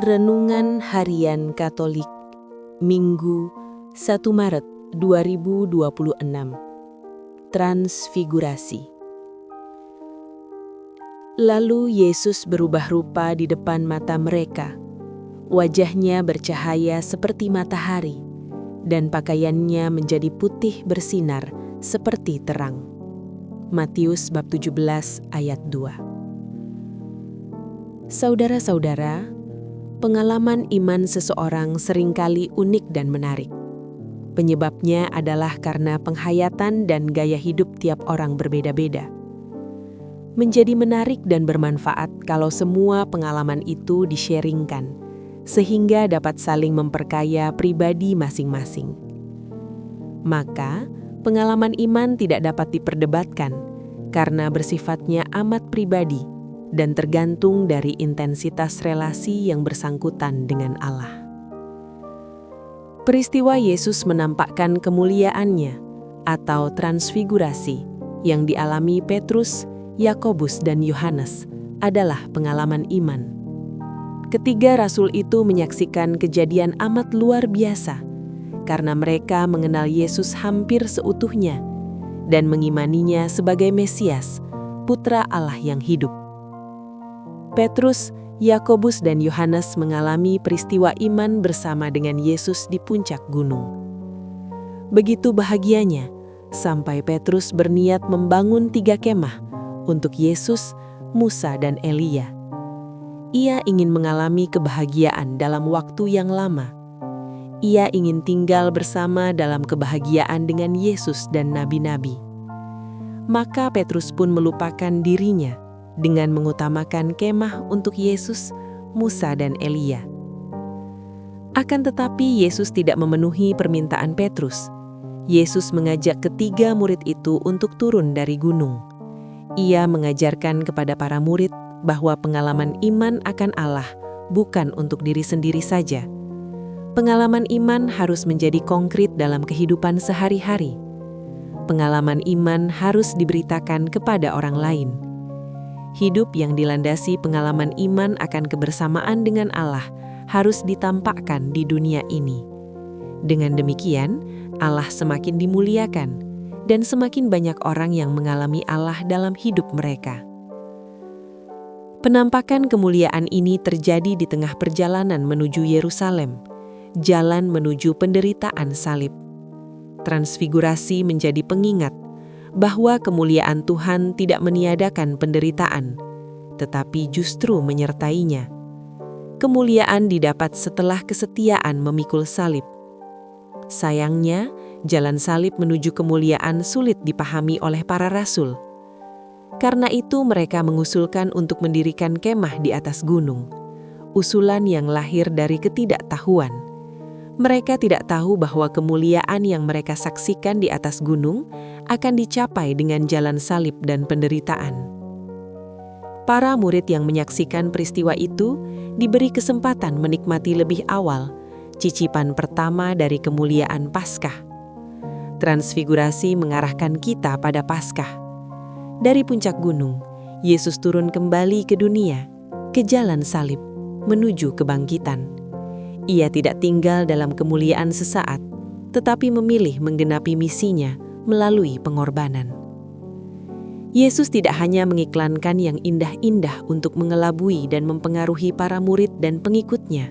Renungan Harian Katolik, Minggu 1 Maret 2026. Transfigurasi. Lalu Yesus berubah rupa di depan mata mereka. Wajahnya bercahaya seperti matahari, dan pakaiannya menjadi putih bersinar seperti terang. Matius bab 17 ayat 2. Saudara-saudara, pengalaman iman seseorang seringkali unik dan menarik. Penyebabnya adalah karena penghayatan dan gaya hidup tiap orang berbeda-beda. Menjadi menarik dan bermanfaat kalau semua pengalaman itu di-sharingkan, sehingga dapat saling memperkaya pribadi masing-masing. Maka, pengalaman iman tidak dapat diperdebatkan karena bersifatnya amat pribadi dan tergantung dari intensitas relasi yang bersangkutan dengan Allah. Peristiwa Yesus menampakkan kemuliaannya atau transfigurasi yang dialami Petrus, Yakobus, dan Yohanes adalah pengalaman iman. Ketiga rasul itu menyaksikan kejadian amat luar biasa karena mereka mengenal Yesus hampir seutuhnya dan mengimaninya sebagai Mesias, Putra Allah yang hidup. Petrus, Yakobus, dan Yohanes mengalami peristiwa iman bersama dengan Yesus di puncak gunung. Begitu bahagianya, sampai Petrus berniat membangun 3 kemah untuk Yesus, Musa, dan Elia. Ia ingin mengalami kebahagiaan dalam waktu yang lama. Ia ingin tinggal bersama dalam kebahagiaan dengan Yesus dan nabi-nabi. Maka Petrus pun melupakan dirinya dengan mengutamakan kemah untuk Yesus, Musa, dan Elia. Akan tetapi Yesus tidak memenuhi permintaan Petrus. Yesus mengajak ketiga murid itu untuk turun dari gunung. Ia mengajarkan kepada para murid bahwa pengalaman iman akan Allah bukan untuk diri sendiri saja. Pengalaman iman harus menjadi konkret dalam kehidupan sehari-hari. Pengalaman iman harus diberitakan kepada orang lain. Hidup yang dilandasi pengalaman iman akan kebersamaan dengan Allah harus ditampakkan di dunia ini. Dengan demikian, Allah semakin dimuliakan dan semakin banyak orang yang mengalami Allah dalam hidup mereka. Penampakan kemuliaan ini terjadi di tengah perjalanan menuju Yerusalem, jalan menuju penderitaan salib. Transfigurasi menjadi pengingat bahwa kemuliaan Tuhan tidak meniadakan penderitaan, tetapi justru menyertainya. Kemuliaan didapat setelah kesetiaan memikul salib. Sayangnya, jalan salib menuju kemuliaan sulit dipahami oleh para rasul. Karena itu mereka mengusulkan untuk mendirikan kemah di atas gunung, usulan yang lahir dari ketidaktahuan. Mereka tidak tahu bahwa kemuliaan yang mereka saksikan di atas gunung akan dicapai dengan jalan salib dan penderitaan. Para murid yang menyaksikan peristiwa itu diberi kesempatan menikmati lebih awal cicipan pertama dari kemuliaan Paskah. Transfigurasi mengarahkan kita pada Paskah. Dari puncak gunung, Yesus turun kembali ke dunia, ke jalan salib, menuju kebangkitan. Ia tidak tinggal dalam kemuliaan sesaat, tetapi memilih menggenapi misinya melalui pengorbanan. Yesus tidak hanya mengiklankan yang indah-indah untuk mengelabui dan mempengaruhi para murid dan pengikutnya.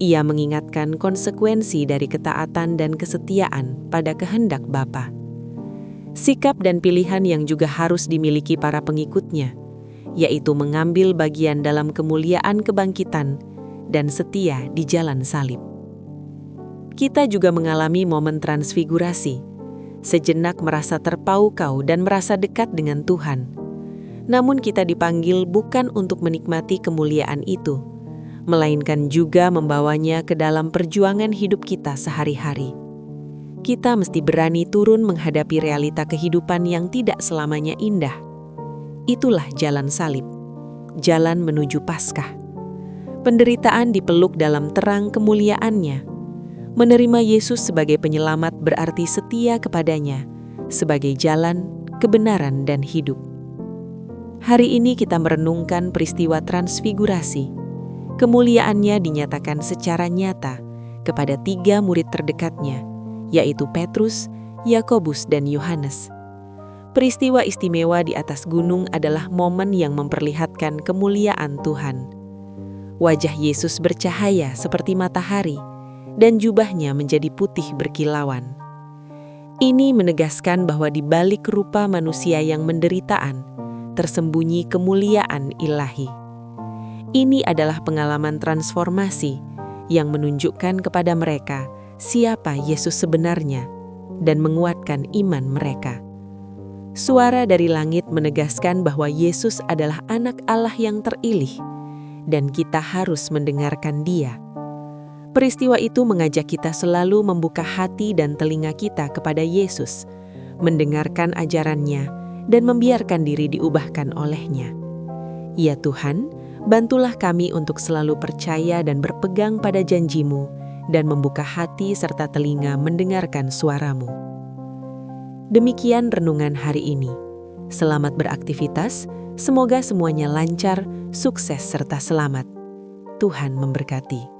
Ia mengingatkan konsekuensi dari ketaatan dan kesetiaan pada kehendak Bapa. Sikap dan pilihan yang juga harus dimiliki para pengikutnya, yaitu mengambil bagian dalam kemuliaan kebangkitan dan setia di jalan salib. Kita juga mengalami momen transfigurasi, sejenak merasa terpau-kau dan merasa dekat dengan Tuhan. Namun kita dipanggil bukan untuk menikmati kemuliaan itu, melainkan juga membawanya ke dalam perjuangan hidup kita sehari-hari. Kita mesti berani turun menghadapi realita kehidupan yang tidak selamanya indah. Itulah jalan salib, jalan menuju Paskah. Penderitaan dipeluk dalam terang kemuliaannya. Menerima Yesus sebagai penyelamat berarti setia kepadanya, sebagai jalan, kebenaran, dan hidup. Hari ini kita merenungkan peristiwa transfigurasi. Kemuliaannya dinyatakan secara nyata kepada 3 murid terdekatnya, yaitu Petrus, Yakobus, dan Yohanes. Peristiwa istimewa di atas gunung adalah momen yang memperlihatkan kemuliaan Tuhan. Wajah Yesus bercahaya seperti matahari, dan jubahnya menjadi putih berkilauan. Ini menegaskan bahwa di balik rupa manusia yang menderitaan, tersembunyi kemuliaan ilahi. Ini adalah pengalaman transformasi yang menunjukkan kepada mereka siapa Yesus sebenarnya dan menguatkan iman mereka. Suara dari langit menegaskan bahwa Yesus adalah Anak Allah yang terilih, dan kita harus mendengarkan Dia. Peristiwa itu mengajak kita selalu membuka hati dan telinga kita kepada Yesus, mendengarkan ajarannya, dan membiarkan diri diubahkan oleh-Nya. Ya Tuhan, bantulah kami untuk selalu percaya dan berpegang pada janji-Mu, dan membuka hati serta telinga mendengarkan suara-Mu. Demikian renungan hari ini. Selamat beraktivitas, semoga semuanya lancar, sukses serta selamat. Tuhan memberkati.